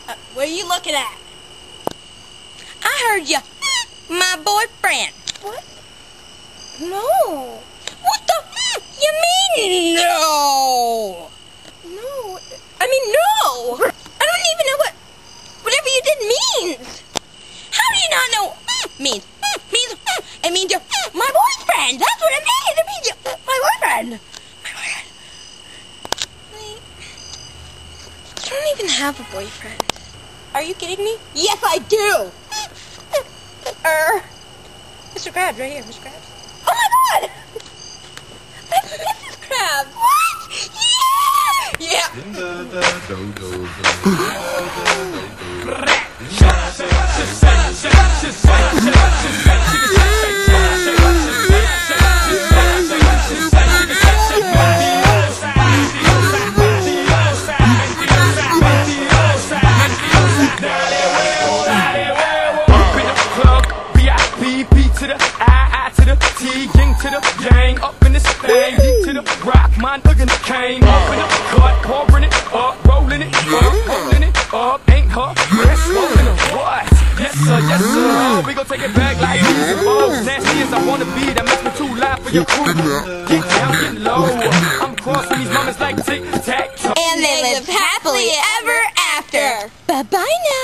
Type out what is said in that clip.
What are you looking at? I heard you. My boyfriend. What? No. What the you mean no? No. I mean no. I don't even know what whatever you did means. How do you not know means? Means it means you're my boyfriend. That's what it means. It means you're my boyfriend. My boyfriend. I don't even have a boyfriend. Are you kidding me? Yes, I do. Mr. Krabs, right here, Mr. Krabs. Oh my God! That's Mrs. Krabs. What? Yeah! To the I to the T, Ying to the yang, up in this thing, D to the rock, mine again came up in the cut, pouring it up, rolling it up, ain't her, yes, rolling it, what? Yes sir, we gon' take it back like these and bows, nasty as I wanna be, that makes me too loud for your crew, get down, get low, I'm crossing these moments like tic-tac-toe. And they live happily ever after. Bye-bye now.